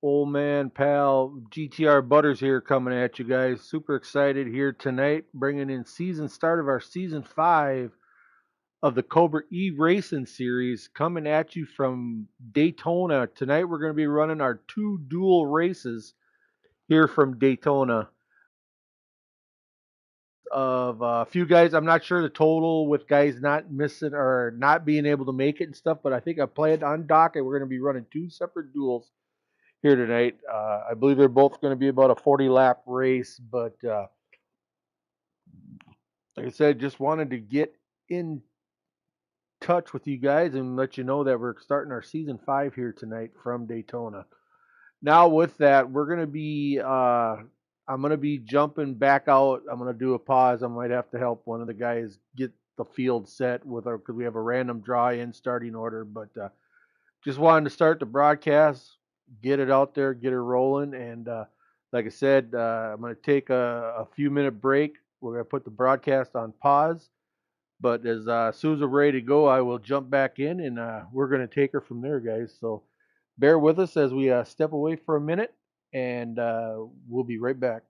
Old man pal GTR Butters here coming at you guys. Super excited here tonight, bringing in season start of our season 5 of the Cobra E Racing series, coming at you from Daytona. Tonight we're going to be running our two dual races here from Daytona. Of a few guys, I'm not sure the total with guys not missing or not being able to make it and stuff, but I think I planned on docket. We're going to be running two separate duels here tonight. I believe they're both going to be about a 40 lap race, but like I said, just wanted to get in touch with you guys and let you know that we're starting our season 5 here tonight from Daytona. Now, with that, we're going to be, I'm going to be jumping back out. I'm going to do a pause. I might have to help one of the guys get the field set with our, because we have a random draw in starting order, but just wanted to start the broadcast, get it out there, get it rolling, and like I said, I'm going to take a few minute break. We're going to put the broadcast on pause, but as soon as we're ready to go, I will jump back in, and we're going to take her from there, guys. So bear with us as we step away for a minute, and we'll be right back.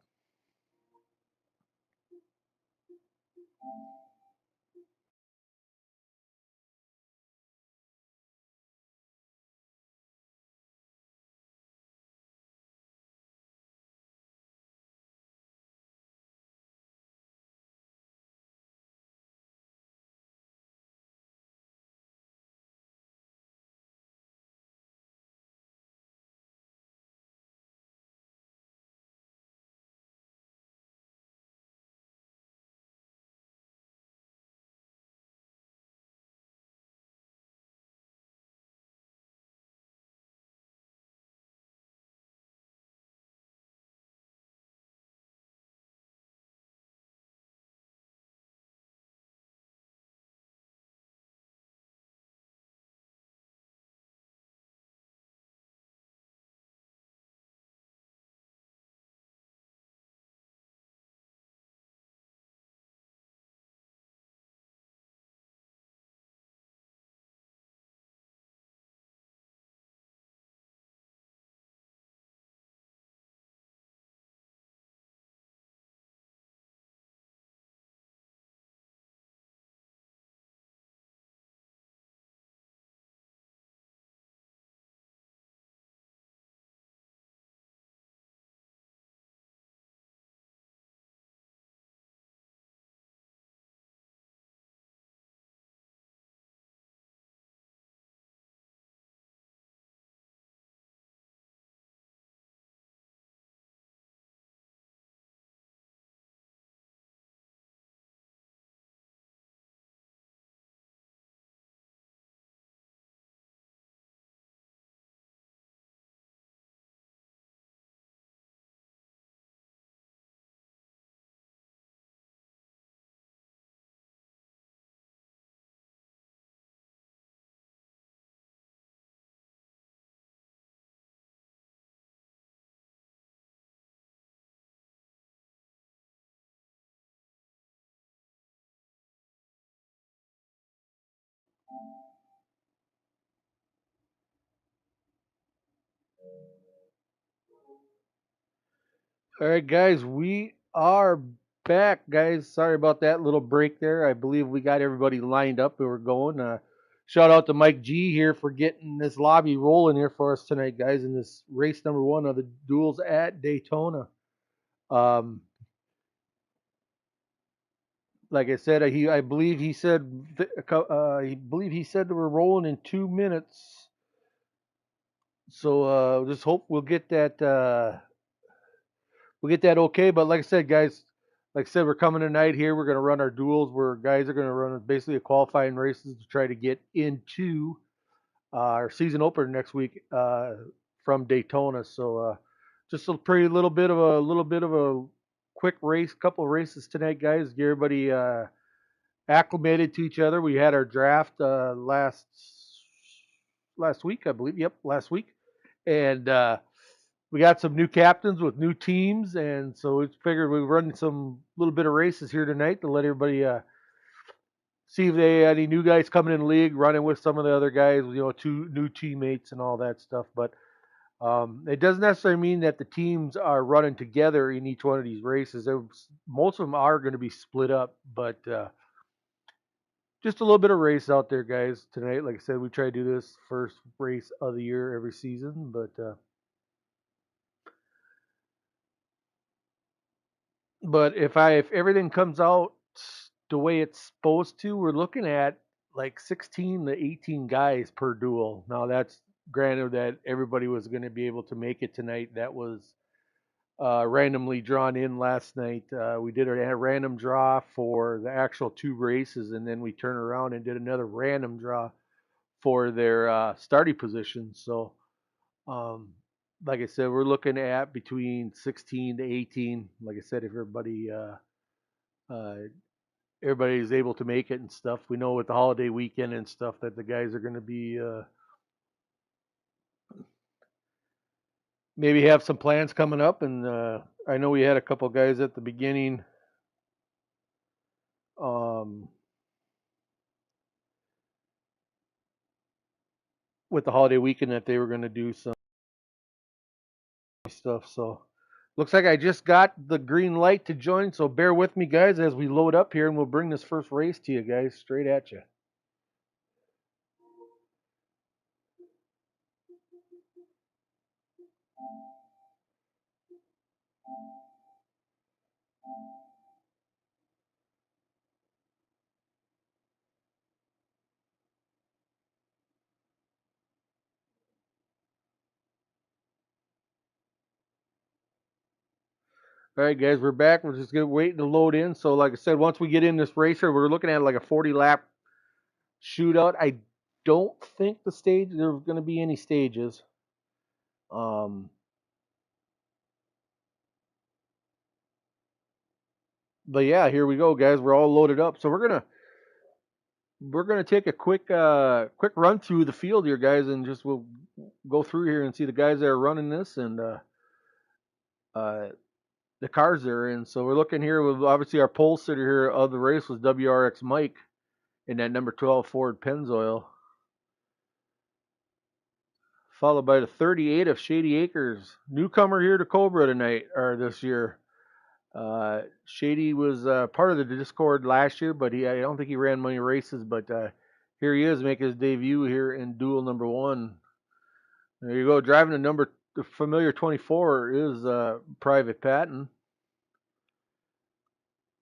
All right, guys, we are back, guys. Sorry about that little break there. I believe we got everybody lined up and we're going. Shout out to Mike G here for getting this lobby rolling here for us tonight, guys, in this race number 1 of the duels at Daytona. Um, like I said, I believe he said, he said that we're rolling in 2 minutes. So just hope we'll get that okay. But like I said, guys, like I said, we're coming tonight here. We're going to run our duels where guys are going to run basically a qualifying races to try to get into our season opener next week from Daytona. So just a pretty little bit of a quick race, couple of races tonight, guys. Get everybody acclimated to each other. We had our draft last week, I believe. Yep, last week, and we got some new captains with new teams, and so we figured we'd run some little bit of races here tonight to let everybody see if they any new guys coming in the league, running with some of the other guys, two new teammates and all that stuff. But It doesn't necessarily mean that the teams are running together in each one of these races. Most of them are going to be split up, but just a little bit of race out there, guys, tonight. Like I said, we try to do this first race of the year every season, but if everything comes out the way it's supposed to, we're looking at like 16 to 18 guys per duel. Now that's granted that everybody was going to be able to make it tonight. That was randomly drawn in last night. We did a random draw for the actual two races, and then we turned around and did another random draw for their starting position. So, um, like I said, we're looking at between 16 to 18. Like I said, if uh, everybody is able to make it and stuff, we know with the holiday weekend and stuff that the guys are going to be maybe have some plans coming up. And I know we had a couple guys at the beginning. Um, with the holiday weekend that they were going to do some stuff. So looks like I just got the green light to join. So bear with me, guys, as we load up here, and we'll bring this first race to you guys straight at you. All right, guys, we're back. We're just gonna waiting to load in. So, like I said, once we get in this racer, we're looking at like a 40 lap shootout. I don't think there's going to be any stages. Um, but yeah, here we go, guys. We're all loaded up. So we're gonna take a quick run through the field here, guys, and just we'll go through here and see the guys that are running this and uh, the cars they're in. So we're looking here with obviously our pole sitter here of the race was WRX Mike in that number 12 Ford Pennzoil, followed by the 38 of Shady Acres, newcomer here to Cobra tonight or this year. Shady was part of the Discord last year, but I don't think he ran many races. But here he is making his debut here in Duel number one. There you go, driving the familiar 24 is Private Patton.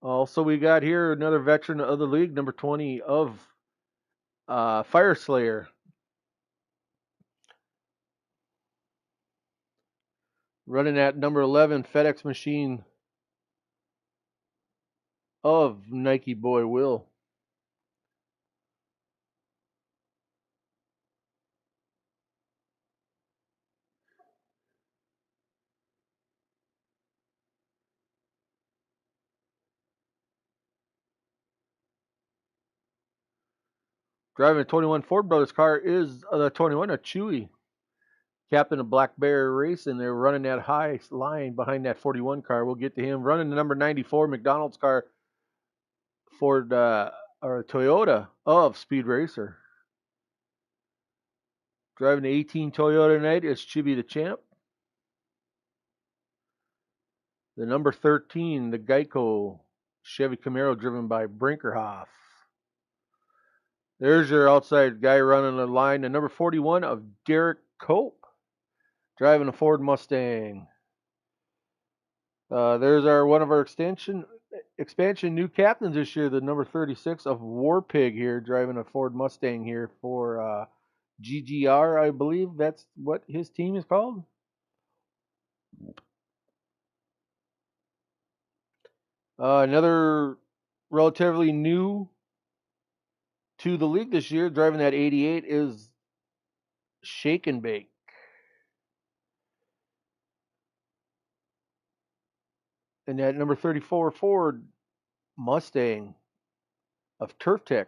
Also, we got here another veteran of the league, number 20 of Fire Slayer, running at number 11 FedEx machine of Nike Boy Will. Driving a 21 Ford Brothers car is the 21, a Chewy, captain of Black Bear Race, and they're running that high line behind that 41 car. We'll get to him. Running the number 94 McDonald's car, Ford or Toyota of Speed Racer. Driving the 18 Toyota tonight is Chibi the Champ. The number 13, the Geico Chevy Camaro, driven by Brinkerhoff. There's your outside guy running the line. The number 41 of Derek Cope, driving a Ford Mustang. There's one of our expansion new captains this year, the number 36 of War Pig here, driving a Ford Mustang here for GGR, I believe that's what his team is called. Another relatively new to the league this year, driving that 88 is Shake and Bake. And that number 34 Ford Mustang of Turf Tech.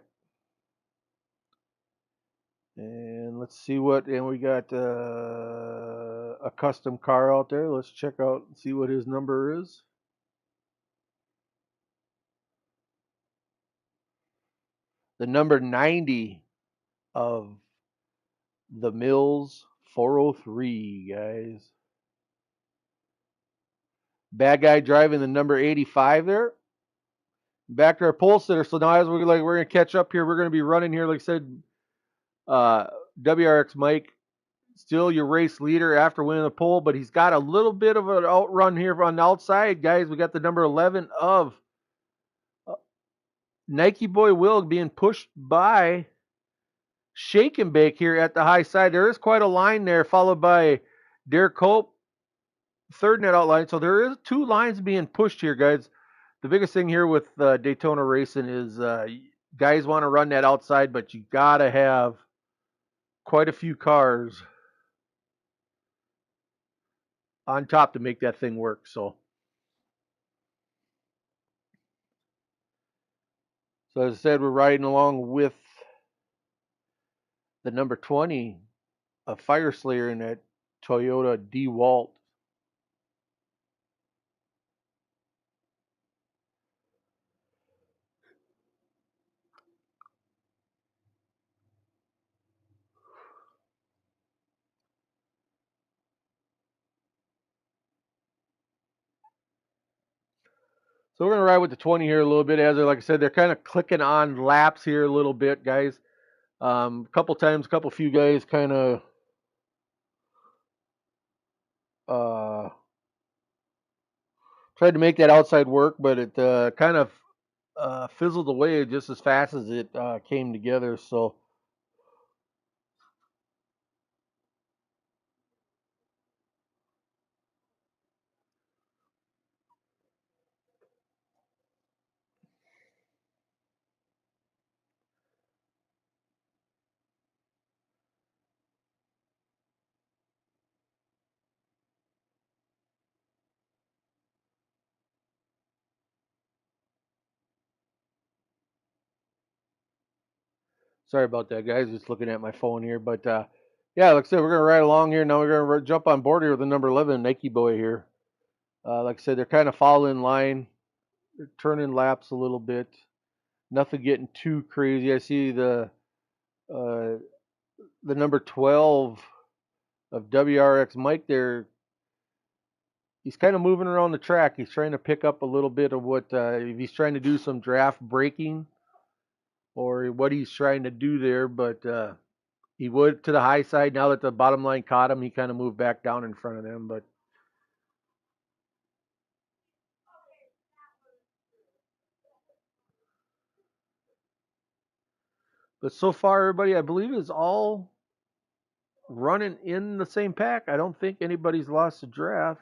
And let's see and we got a custom car out there. Let's check out and see what his number is. The number 90 of the Mills 403, guys. Bad guy driving the number 85 there. Back to our pole sitter. So now as we're gonna catch up here, we're gonna be running here. Like I said, WRX Mike still your race leader after winning the pole, but he's got a little bit of an outrun here on the outside, guys. We got the number 11 of Nike Boy Will being pushed by Shake and Bake here at the high side. There is quite a line there, followed by Derek Cope, third net outline. So there is two lines being pushed here, guys. The biggest thing here with Daytona racing is guys want to run that outside, but you got to have quite a few cars on top to make that thing work. So as I said, we're riding along with the number 20 of Fire Slayer in that Toyota DeWalt. So we're gonna ride with the 20 here a little bit. As like I said, they're kind of clicking on laps here a little bit, guys. A couple times, few guys kind of uh, tried to make that outside work, but it kind of fizzled away just as fast as it came together. So sorry about that, guys. Just looking at my phone here, but yeah, like I said, we're gonna ride along here. Now we're gonna jump on board here with the number 11 Nike Boy here. Like I said, they're kind of following line. They're turning laps a little bit. Nothing getting too crazy. I see uh, the number 12 of WRX Mike there. He's kind of moving around the track. He's trying to pick up a little bit of what if he's trying to do some draft braking or what he's trying to do there. But he would to the high side. Now that the bottom line caught him, he kind of moved back down in front of them. But so far, everybody, I believe, is all running in the same pack. I don't think anybody's lost a draft.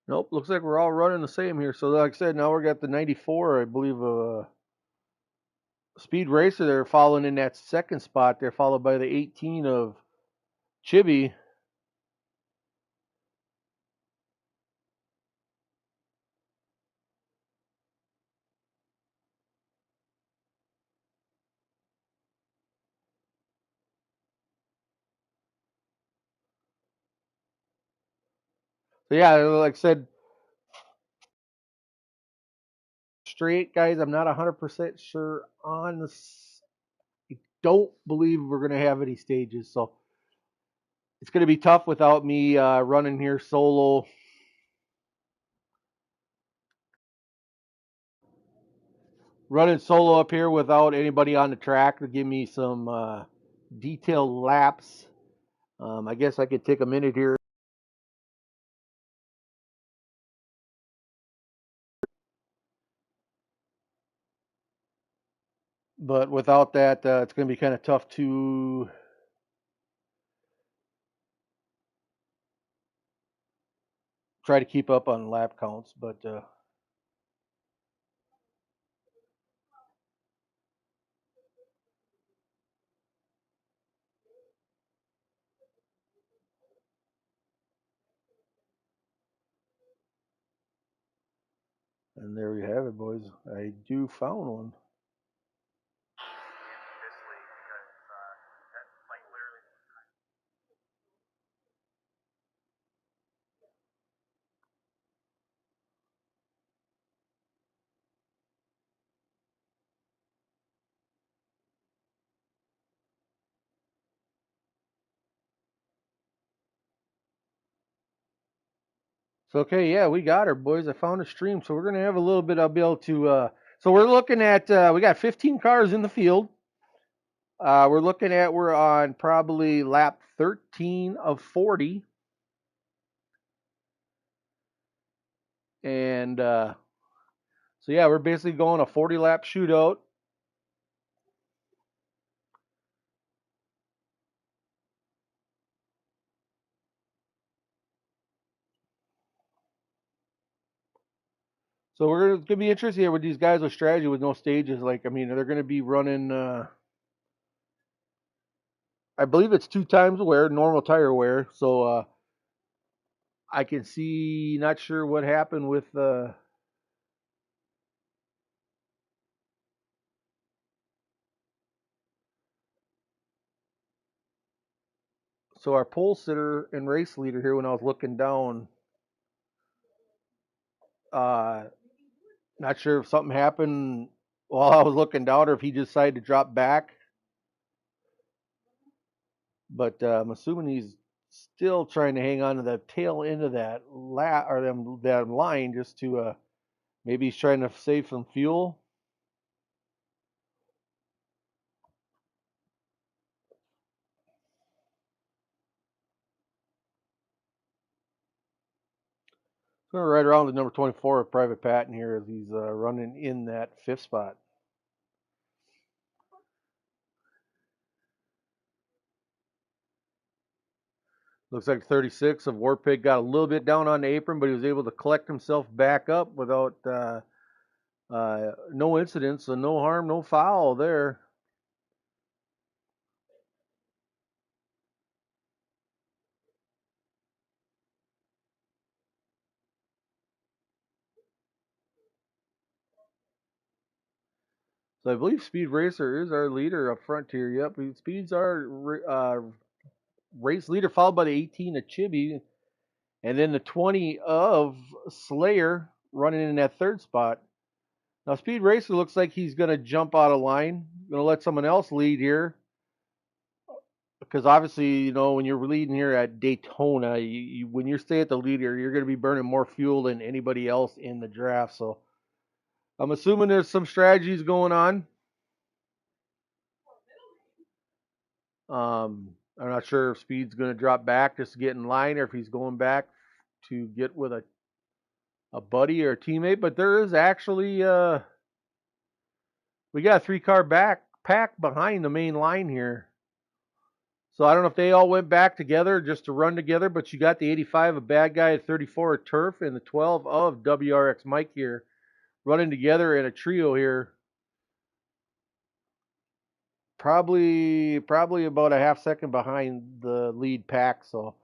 Nope, looks like we're all running the same here. So, like I said, now we got the 94, I believe, Speed Racer. They're following in that second spot. They're followed by the 18 of Chibi. So, yeah, like I said, straight guys. I'm not 100% sure on this. I don't believe we're going to have any stages. So, it's going to be tough without me running here solo. Running solo up here without anybody on the track to give me some detailed laps. I guess I could take a minute here. But without that, it's going to be kind of tough to try to keep up on lap counts. But and there we have it, boys. I do found one. So okay, yeah, we got her, boys. I found a stream, so we're gonna have a little bit. I'll be able to. So we're looking at. We got 15 cars in the field. We're on probably lap 13 of 40, and so yeah, we're basically going a 40 lap shootout. So we're gonna be interested here with these guys with strategy with no stages. Like I mean, they're gonna be running. I believe it's 2 times wear, normal tire wear. So I can see. Not sure what happened with. So our pole sitter and race leader here, when I was looking down, uh, not sure if something happened while I was looking down or if he decided to drop back. But I'm assuming he's still trying to hang on to the tail end of that that line just to maybe he's trying to save some fuel. So right around the number 24 of Private Patton here as he's running in that fifth spot. Looks like 36 of Warpig got a little bit down on the apron, but he was able to collect himself back up without no incidents, so no harm, no foul there. So I believe Speed Racer is our leader up front here. Yep, Speed's our race leader, followed by the 18 of Chibi, and then the 20 of Slayer running in that third spot. Now Speed Racer looks like he's going to jump out of line. Going to let someone else lead here. Because obviously, you know, when you're leading here at Daytona, when you stay at the leader, you're going to be burning more fuel than anybody else in the draft. So I'm assuming there's some strategies going on. I'm not sure if Speed's going to drop back just to get in line or if he's going back to get with a buddy or a teammate. But there is actually, we got a 3 car back pack behind the main line here. So I don't know if they all went back together just to run together, but you got the 85 of Bad Guy, 34 of Turf, and the 12 of WRX Mike here running together in a trio here. Probably about a half second behind the lead pack. So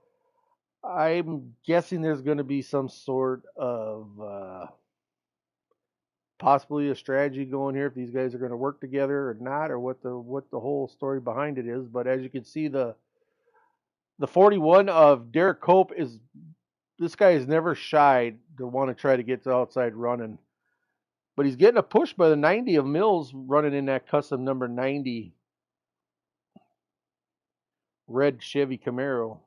I'm guessing there's going to be some sort of possibly a strategy going here if these guys are going to work together or not, or what the whole story behind it is. But as you can see, the 41 of Derek Cope is this guy is never shy to want to try to get to outside running. But he's getting a push by the 90 of Mills running in that custom number 90 red Chevy Camaro.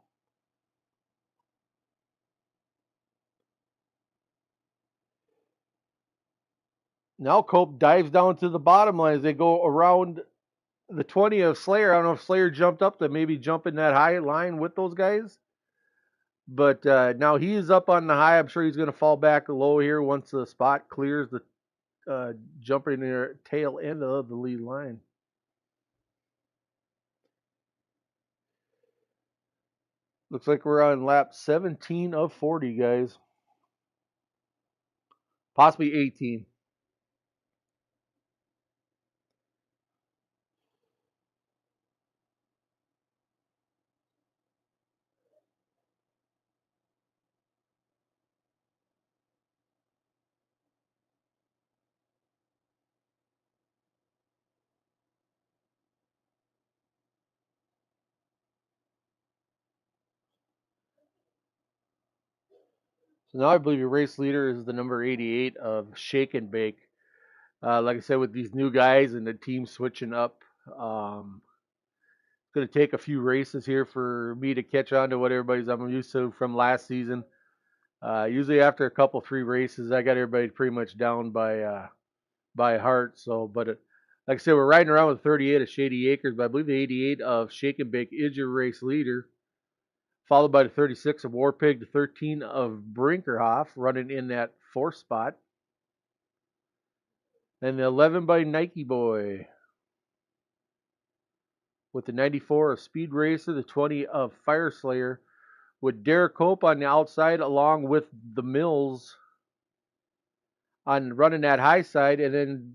Now Cope dives down to the bottom line as they go around the 20 of Slayer. I don't know if Slayer jumped up to maybe jump in that high line with those guys. But now he is up on the high. I'm sure he's going to fall back low here once the spot clears the jumping near tail end of the lead line. Looks like we're on lap 17 of 40, guys. Possibly 18. So now I believe your race leader is the number 88 of Shake and Bake. Like I said, with these new guys and the team switching up, it's going to take a few races here for me to catch on to what I'm used to from last season. Usually after a couple, 3 races, I got everybody pretty much down by heart. So, but like I said, we're riding around with 38 of Shady Acres, but I believe the 88 of Shake and Bake is your race leader, followed by the 36 of Warpig, the 13 of Brinkerhoff running in that 4th spot, and the 11 by Nike Boy with the 94 of Speed Racer, the 20 of Fire Slayer, with Derek Cope on the outside, along with the Mills on running that high side, and then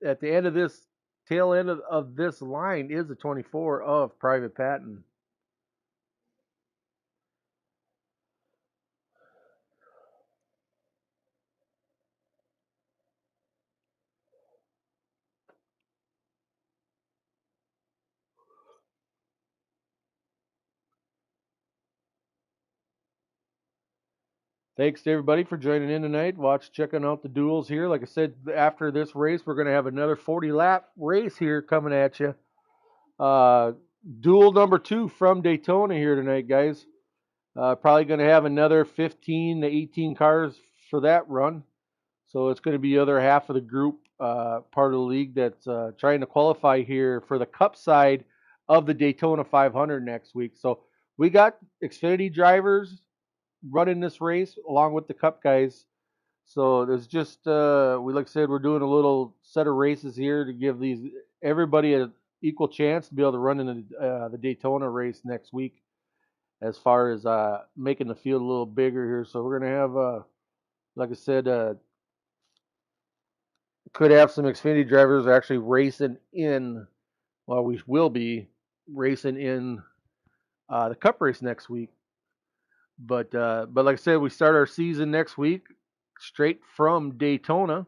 at the end of this tail end of this line is the 24 of Private Patton. Thanks to everybody for joining in tonight. Checking out the duels here. Like I said, after this race, we're going to have another 40 lap race here coming at you. Uh, Duel number 2 from Daytona here tonight, guys. Probably going to have another 15 to 18 cars for that run. So it's going to be the other half of the group, part of the league that's trying to qualify here for the Cup side of the Daytona 500 next week. So we got Xfinity drivers running this race along with the Cup guys. So there's just we like I said, we're doing a little set of races here to give these everybody an equal chance to be able to run in the Daytona race next week. As far as making the field a little bigger here, so we're gonna have, like I said, could have some Xfinity drivers actually racing in. Well, we will be racing in the Cup race next week. But like I said, we start our season next week straight from Daytona.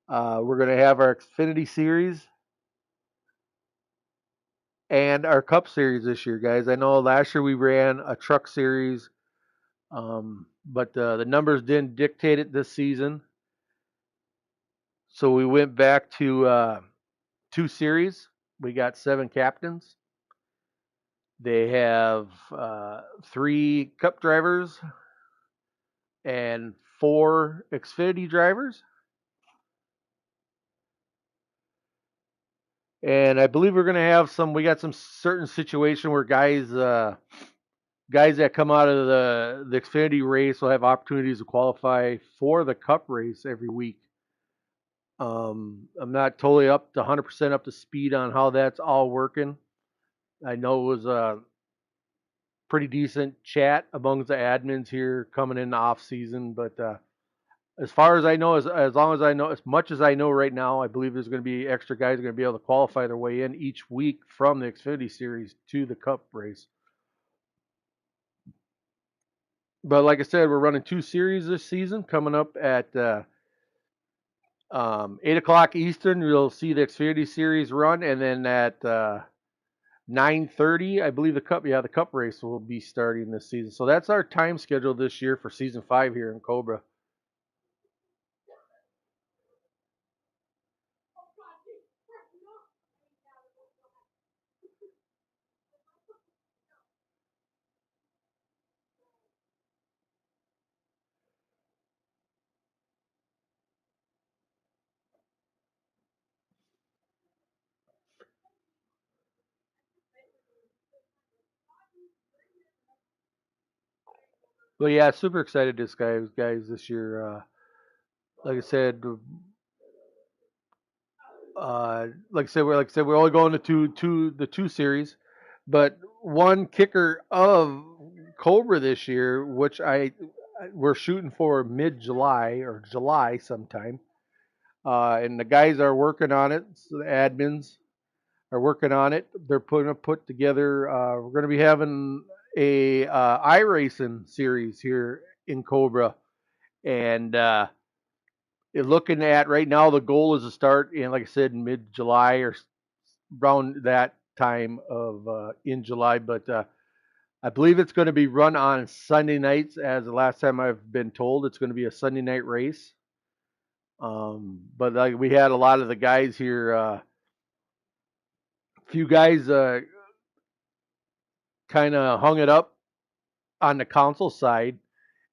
We're going to have our Xfinity series and our Cup series this year, guys. I know last year we ran a truck series, but the numbers didn't dictate it this season. So we went back to 2 series. We got 7 captains. They have 3 Cup drivers and 4 Xfinity drivers. And I believe we're going to have some. We got some certain situation where guys that come out of the Xfinity race will have opportunities to qualify for the Cup race every week. I'm not totally up to 100% up to speed on how that's all working. I know it was a pretty decent chat amongst the admins here coming in the off season, but as far as I know, as long as I know, as much as I know right now, I believe there's going to be extra guys going to be able to qualify their way in each week from the Xfinity Series to the Cup race. But like I said, we're running 2 series this season. Coming up at 8 o'clock Eastern, you'll see the Xfinity Series run, and then at 9:30, I believe the Cup race will be starting this season. So that's our time schedule this year for Season 5 here in Cobra. Well, yeah, super excited this guys this year. Like I said, like I said, we're only going to the 2 series, but one kicker of Cobra this year, which we're shooting for mid July or July sometime, and the guys are working on it. So the admins are working on it. They're put together. We're going to be having a iRacing series here in Cobra, and looking at right now, the goal is to start in, like I said, in mid July or around that time of in July. But I believe it's going to be run on Sunday nights, as the last time I've been told. It's going to be a Sunday night race. But like we had a lot of the guys here, a few guys kind of hung it up on the console side,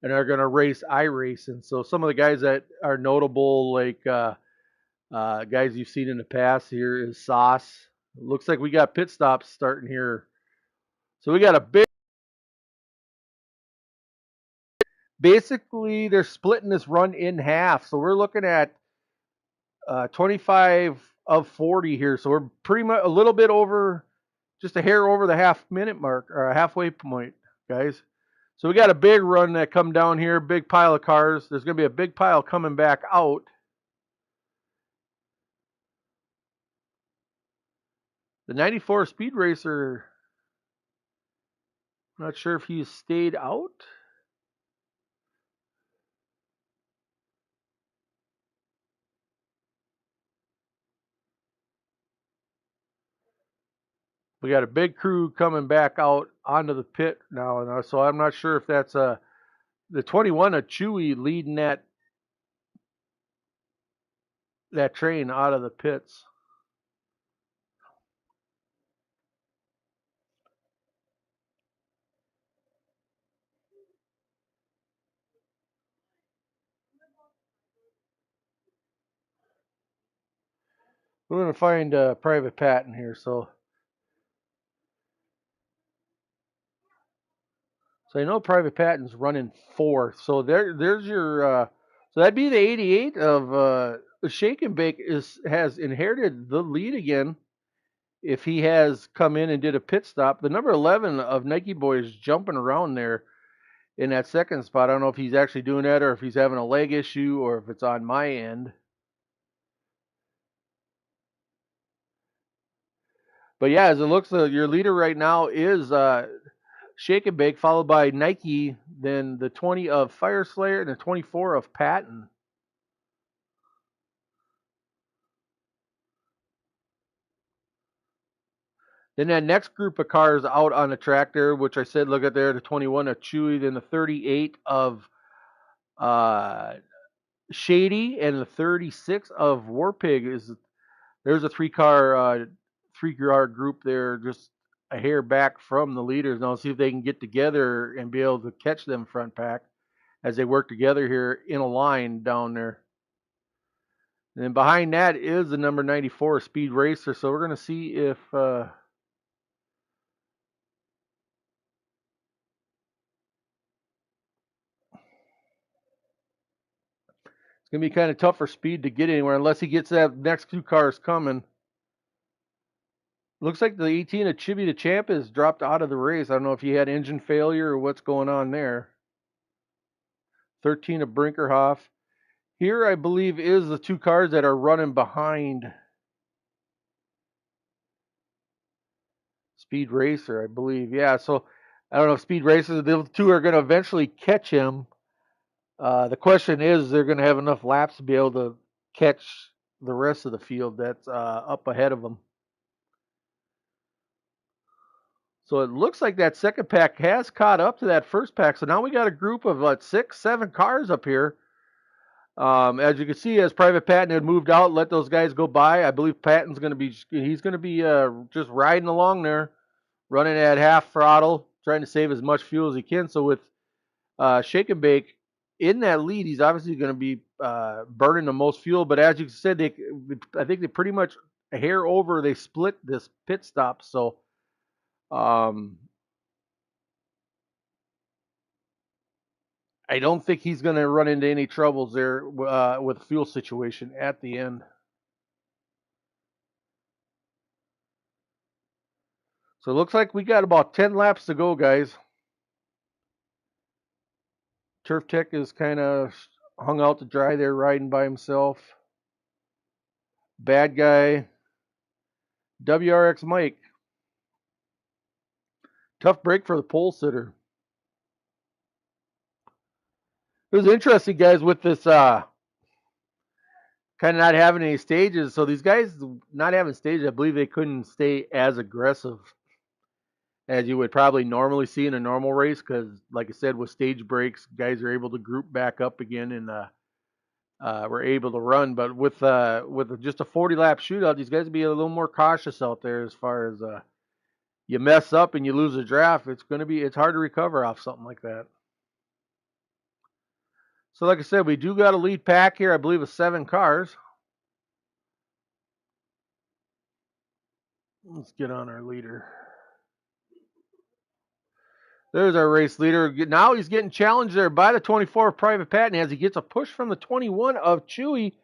and are going to race iRacing. So some of the guys that are notable, like guys you've seen in the past here, is Sauce. Looks like we got pit stops starting here. So we got a big. Basically, they're splitting this run in half. So we're looking at 25 of 40 here. So we're pretty much a little bit over, just a hair over the half-minute mark or a halfway point, guys. So we got a big run that come down here, big pile of cars. There's going to be a big pile coming back out. The 94 Speed Racer, I'm not sure if he's stayed out. We got a big crew coming back out onto the pit now, so I'm not sure if that's the 21 of Chewy leading that train out of the pits. We're going to find Private Pat in here, so I know Private Patton's running fourth. So there's your so that'd be the 88 of Shake and Bake has inherited the lead again. If he has come in and did a pit stop, the number 11 of Nike Boy is jumping around there in that second spot. I don't know if he's actually doing that or if he's having a leg issue or if it's on my end. But yeah, as it looks, your leader right now is Shake and Bake, followed by Nike, then the 20 of Fire Slayer, and the 24 of Patton. Then that next group of cars out on the track there, which I said, look at there, the 21 of Chewy, then the 38 of uh, Shady, and the 36 of Warpig. There's a three car group there, just a hair back from the leaders. Now see if they can get together and be able to catch them front pack as they work together here in a line down there. And then behind that is the number 94 Speed Racer. So we're going to see if it's going to be kind of tough for Speed to get anywhere unless he gets that next two cars coming. Looks like the 18 of Chibi the Champ has dropped out of the race. I don't know if he had engine failure or what's going on there. 13 of Brinkerhoff. Here, I believe, is the two cars that are running behind Speed Racer, I believe. Yeah, so I don't know if Speed Racer, the two are going to eventually catch him. The question is, they're going to have enough laps to be able to catch the rest of the field that's up ahead of them. So it looks like that second pack has caught up to that first pack. So now we got a group of 6, 7 cars up here. As you can see, as Private Patton had moved out, let those guys go by. I believe Patton's going to be just riding along there, running at half throttle, trying to save as much fuel as he can. So with Shake and Bake in that lead, he's obviously going to be burning the most fuel. But as you said, I think they pretty much a hair over. They split this pit stop. So I don't think he's going to run into any troubles there with the fuel situation at the end. So it looks like we got about 10 laps to go, guys. Turf Tech is kind of hung out to dry there, riding by himself. Bad guy, WRX Mike. Tough break for the pole sitter. It was interesting, guys, with this kind of not having any stages. So these guys not having stages, I believe they couldn't stay as aggressive as you would probably normally see in a normal race because, like I said, with stage breaks, guys are able to group back up again and were able to run. But with just a 40 lap shootout, these guys be a little more cautious out there as far as you mess up and you lose a draft. It's hard to recover off something like that. So, like I said, we do got a lead pack here. I believe of 7 cars. Let's get on our leader. There's our race leader. Now he's getting challenged there by the 24 of Private Patton as he gets a push from the 21 of Chewy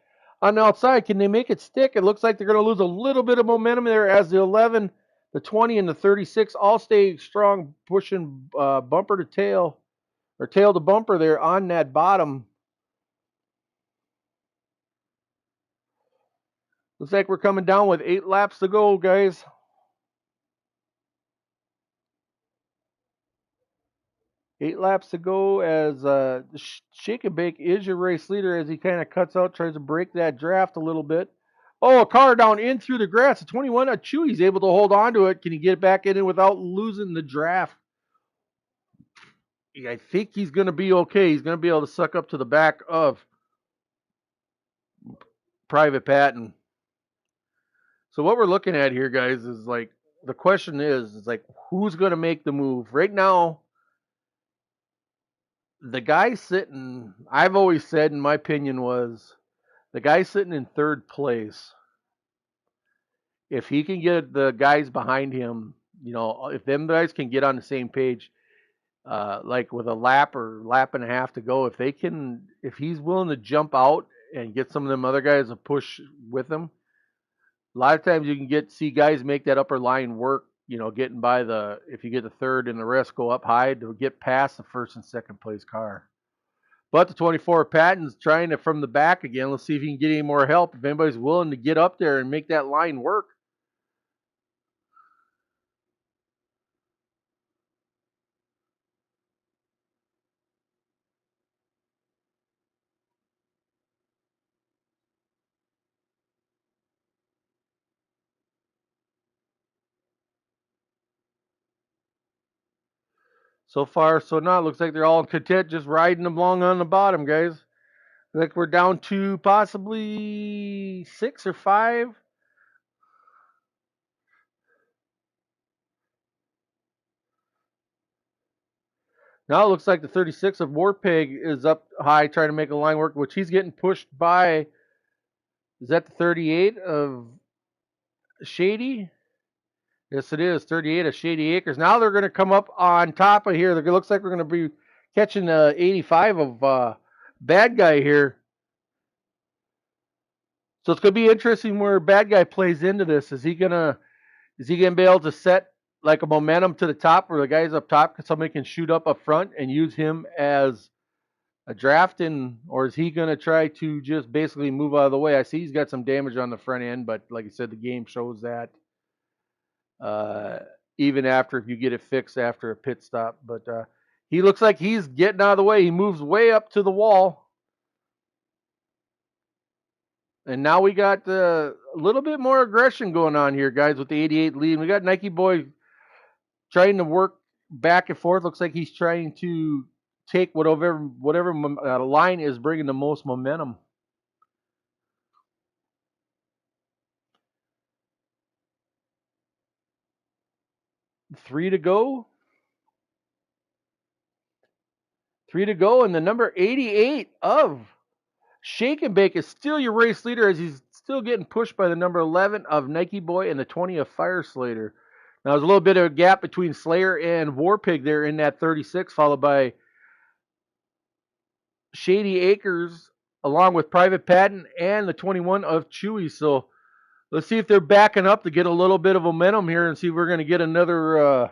on the outside. Can they make it stick? It looks like they're going to lose a little bit of momentum there as the 11, the 20, and the 36 all stay strong, pushing bumper to tail or tail to bumper there on that bottom. Looks like we're coming down with 8 laps to go, guys. 8 laps to go as Shake and Bake is your race leader as he kind of cuts out, tries to break that draft a little bit. Oh, a car down in through the grass. The 21 of Chewy's able to hold on to it. Can he get it back in without losing the draft? I think he's going to be okay. He's going to be able to suck up to the back of Private Patton. So what we're looking at here, guys, is like the question is like who's going to make the move right now? The guy sitting, I've always said, in my opinion, was the guy sitting in third place. If he can get the guys behind him, if them guys can get on the same page, like with a lap or lap and a half to go, if he's willing to jump out and get some of them other guys to push with him, a lot of times you can see guys make that upper line work. Getting by if you get the third and the rest go up high to get past the first and second place car. But the 24 Patton's trying it from the back again. Let's see if he can get any more help. If anybody's willing to get up there and make that line work. So far, so not. Looks like they're all content just riding along on the bottom, guys. Like we're down to possibly 6 or 5. Now it looks like the 36 of Warpig is up high trying to make a line work, which he's getting pushed by. Is that the 38 of Shady? Yes, it is. 38 of Shady Acres. Now they're going to come up on top of here. It looks like we're going to be catching 85 of Bad Guy here. So it's going to be interesting where Bad Guy plays into this. Is he going to be able to set like a momentum to the top where the guys up top, somebody can shoot up front and use him as a drafting, or is he going to try to just basically move out of the way? I see he's got some damage on the front end, but like I said, the game shows that even after if you get it fixed after a pit stop. But he looks like he's getting out of the way. He moves way up to the wall. And now we got a little bit more aggression going on here, guys, with the 88 lead. We got Nike Boy trying to work back and forth. Looks like he's trying to take whatever line is bringing the most momentum. Three to go, and the number 88 of Shake and Bake is still your race leader as he's still getting pushed by the number 11 of Nike Boy and the 20 of Fire Slater. Now there's a little bit of a gap between Slayer and Warpig there in that 36, followed by Shady Acres along with Private Patton and the 21 of Chewy. So let's see if they're backing up to get a little bit of momentum here and see if we're going to get another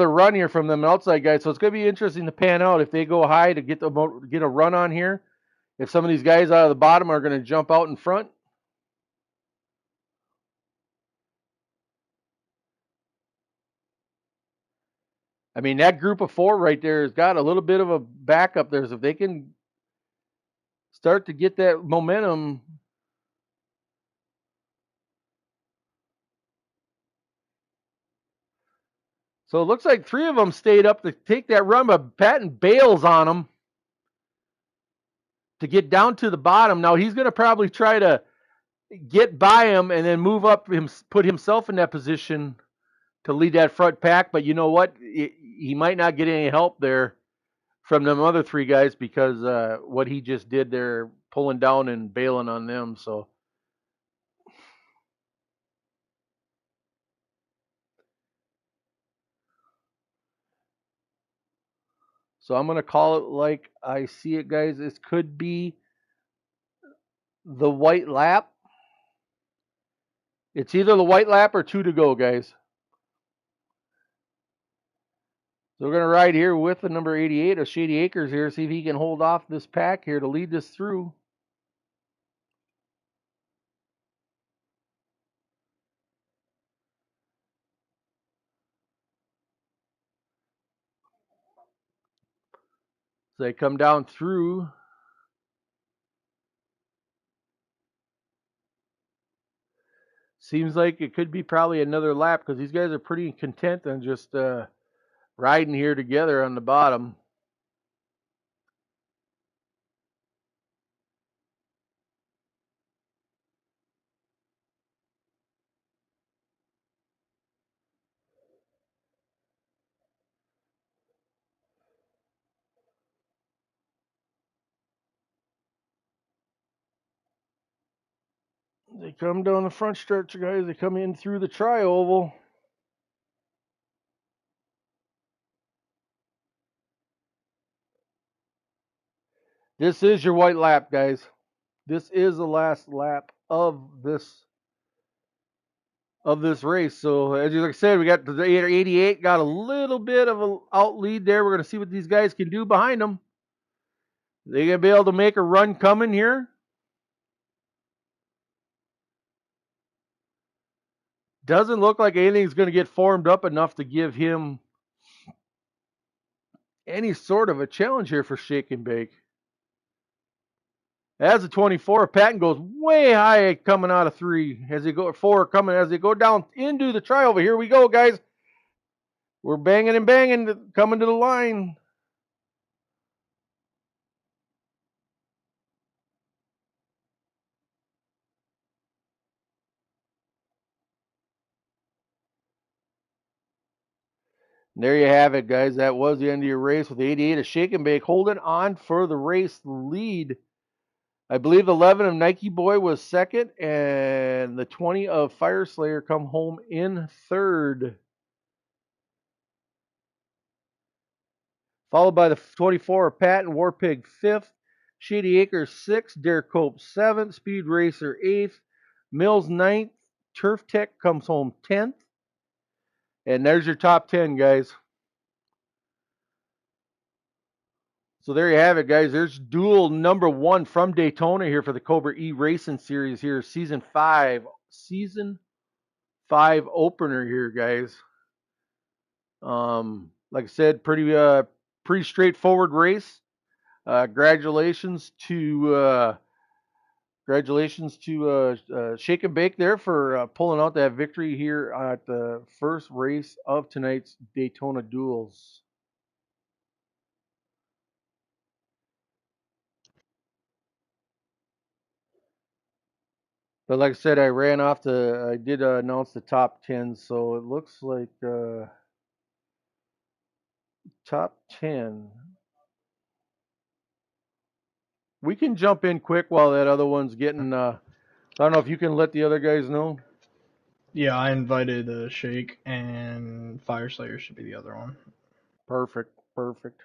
run here from them outside guys. So it's going to be interesting to pan out if they go high to get a run on here. If some of these guys out of the bottom are going to jump out in front. I mean, that group of 4 right there has got a little bit of a backup there. So if they can start to get that momentum. So it looks like 3 of them stayed up to take that run, but Patton bails on them to get down to the bottom. Now he's going to probably try to get by him and then move up, put himself in that position to lead that front pack. But you know what? He might not get any help there from them other three guys because what he just did there, pulling down and bailing on them. So I'm gonna call it like I see it, guys. This could be the white lap. It's either the white lap or two to go, guys. So we're gonna ride here with the number 88 of Shady Acres here, see if he can hold off this pack here to lead this through. So they come down through. Seems like it could be probably another lap because these guys are pretty content on just riding here together on the bottom. They come down the front stretch, guys. They come in through the tri-oval. This is your white lap, guys. This is the last lap of this race. So as you like I said, we got the 88 got a little bit of an out lead there. We're gonna see what these guys can do behind them. They gonna be able to make a run coming here. Doesn't look like anything's gonna get formed up enough to give him any sort of a challenge here for Shake and Bake. As a 24, Patton goes way high coming out of three. As they go four coming as they go down into the tri over. Here we go, guys. We're banging and banging, coming to the line. And there you have it, guys. That was the end of your race with 88 of Shake and Bake holding on for the race lead. I believe 11 of Nike Boy was second, and the 20 of Fire Slayer come home in third. Followed by the 24 of Pat and Warpig fifth, Shady Acres sixth, Derek Cope seventh, Speed Racer eighth, Mills ninth, Turf Tech comes home 10th. And there's your top 10, guys. So there you have it, guys. There's duel number 1 from Daytona here for the Cobra E Racing Series here, season 5 opener here, guys. Like I said, pretty straightforward race. Congratulations to Shake and Bake there for pulling out that victory here at the first race of tonight's Daytona Duels. But like I said, I did announce the top 10, so it looks like top 10. We can jump in quick while that other one's getting. I don't know if you can let the other guys know. Yeah, I invited Shake and Fire Slayer should be the other one. Perfect, perfect,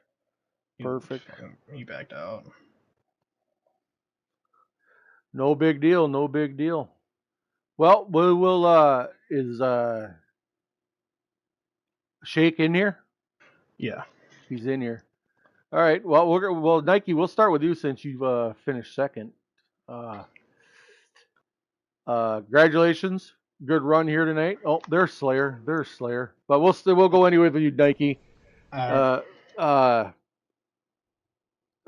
perfect. He backed out. No big deal, no big deal. Well, we will. Is Shake in here? Yeah. He's in here. All right. Well, Nike. We'll start with you since you've finished second. Uh, Congratulations. Good run here tonight. Oh, there's Slayer. There's Slayer. But we'll go anyway with you, Nike. Uh, uh,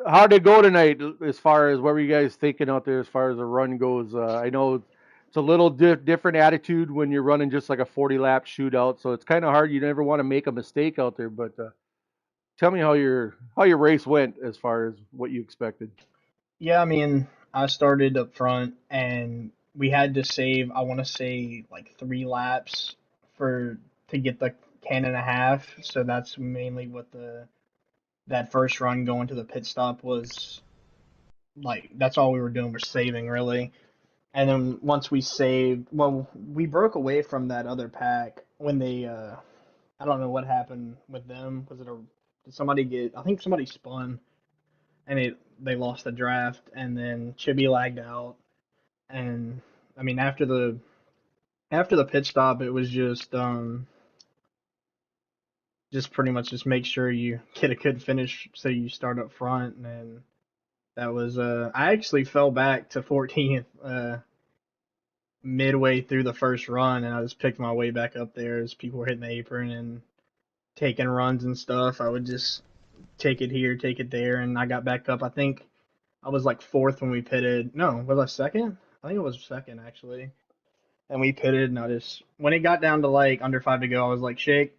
how did it go tonight? As far as what were you guys thinking out there as far as the run goes? I know it's a little different attitude when you're running just like a 40 lap shootout, so it's kind of hard. You never want to make a mistake out there. But tell me how your race went as far as what you expected. Yeah, I mean, I started up front and we had to save, I want to say, like 3 laps for to get the 10 and a half. So that's mainly what the that first run going to the pit stop was like that's all we were doing was saving really. And then once we saved, well, we broke away from that other pack when they I don't know what happened with them. Was it a did somebody get? I think somebody spun and they lost the draft, and then Chibi lagged out. And I mean after the pit stop, it was just pretty much just make sure you get a good finish so you start up front. And that was I actually fell back to 14th midway through the first run, and I just picked my way back up there as people were hitting the apron and taking runs and stuff. I would just take it here, take it there, and I got back up. I think I was like fourth when we pitted. No, was I second? I think it was second actually. And we pitted, and I just when it got down to like under 5 to go, I was like, Shake,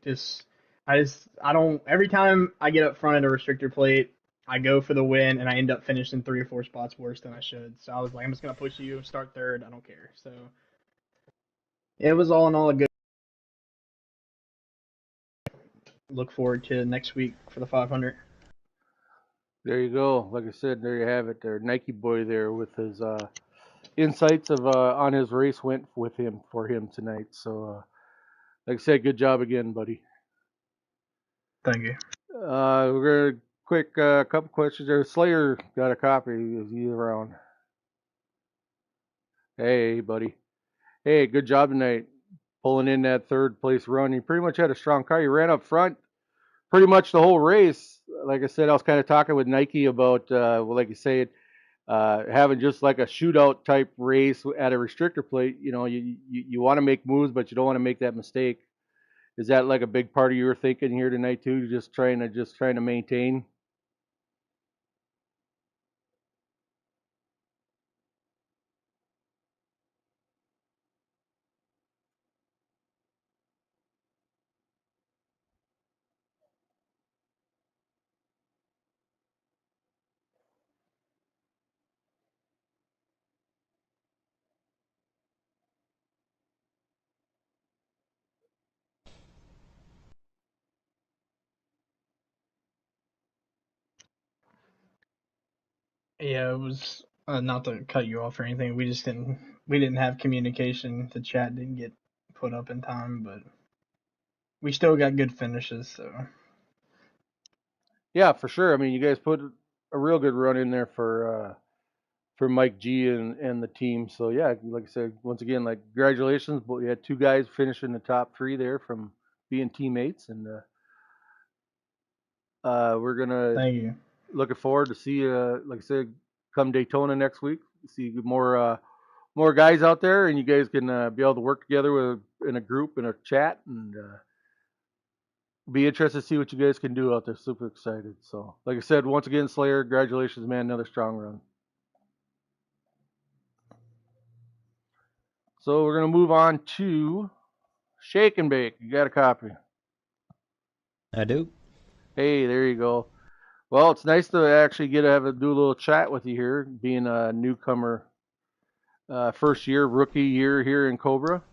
I don't. Every time I get up front at a restrictor plate, I go for the win, and I end up finishing 3 or 4 spots worse than I should. So I was like, I'm just gonna push you, start third. I don't care. So it was all in all a good. Look forward to next week for the 500. There you go. Like I said, there you have it. There, Nike boy there with his insights of on his race went with him for him tonight. So, like I said, good job again, buddy. Thank you. We're gonna quick couple questions there. Slayer got a copy. Is he around? Hey, buddy. Hey, good job tonight. Pulling in that third place run. You pretty much had a strong car. You ran up front pretty much the whole race. Like I said, I was kind of talking with Nike about, well, like you said, having just like a shootout type race at a restrictor plate. You know, you want to make moves, but you don't want to make that mistake. Is that like a big part of your thinking here tonight too? Just trying to maintain. Yeah, it was not to cut you off or anything. We didn't have communication. The chat didn't get put up in time, but we still got good finishes. So Yeah, for sure. I mean, you guys put a real good run in there for Mike G and the team. So yeah, like I said, once again, like congratulations. But we had two guys finish in the top three there from being teammates, and we're gonna thank you. looking forward to see like I said, come Daytona next week. See more guys out there, and you guys can be able to work together in a group in a chat, and be interested to see what you guys can do out there. Super excited. So like I said, once again, Slayer, congratulations, man. Another strong run. So we're gonna move on to Shake and Bake. You got a copy? I do. Hey, there you go. Well, it's nice to actually get to do a little chat with you here, being a newcomer, first year, rookie year here in Cobra.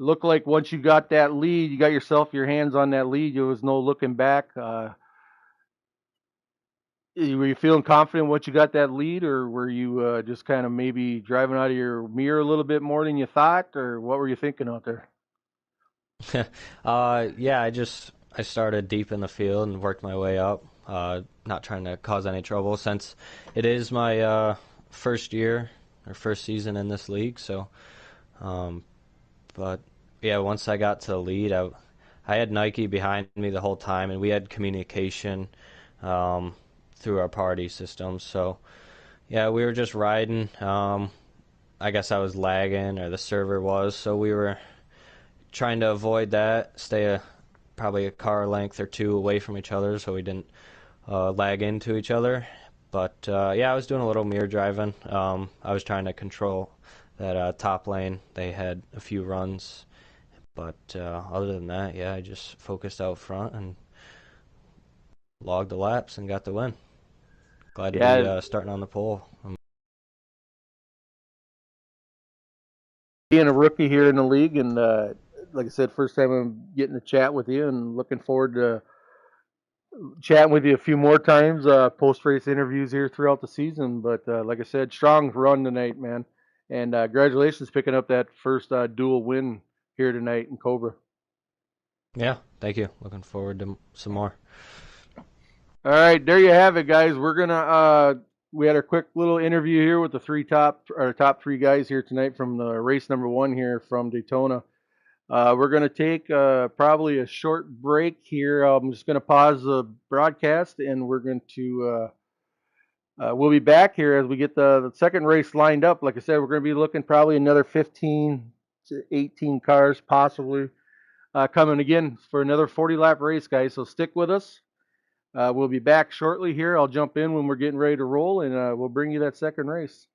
Looked like once you got that lead, you got your hands on that lead. There was no looking back. Were you feeling confident once you got that lead, or were you just kind of maybe driving out of your mirror a little bit more than you thought, or what were you thinking out there? Yeah, I started deep in the field and worked my way up. Not trying to cause any trouble since it is my first year or first season in this league. So, um, but yeah, once I got to the lead, I had Nike behind me the whole time, and we had communication um, through our party system. So yeah, we were just riding. I guess I was lagging, or the server was, so we were trying to avoid that, stay probably a car length or two away from each other so we didn't lag into each other. But yeah, I was doing a little mirror driving. I was trying to control that top lane. They had a few runs, but other than that, yeah, I just focused out front and logged the laps and got the win. Glad to be Yeah, starting on the pole. being a rookie here in the league, and like I said, first time I'm getting to chat with you, and looking forward to chatting with you a few more times, post race interviews here throughout the season. But like I said, strong run tonight, man. And congratulations picking up that first dual win here tonight in Cobra. Yeah, thank you. Looking forward to some more. All right, there you have it, guys. We're gonna we had a quick little interview here with the top three guys here tonight from the race number one here from Daytona. We're gonna take probably a short break here. I'm just gonna pause the broadcast, and we're going to we'll be back here as we get the second race lined up. Like I said, we're going to be looking probably another 15 to 18 cars possibly coming again for another 40 lap race, guys. So stick with us. We'll be back shortly here. I'll jump in when we're getting ready to roll, and we'll bring you that second race.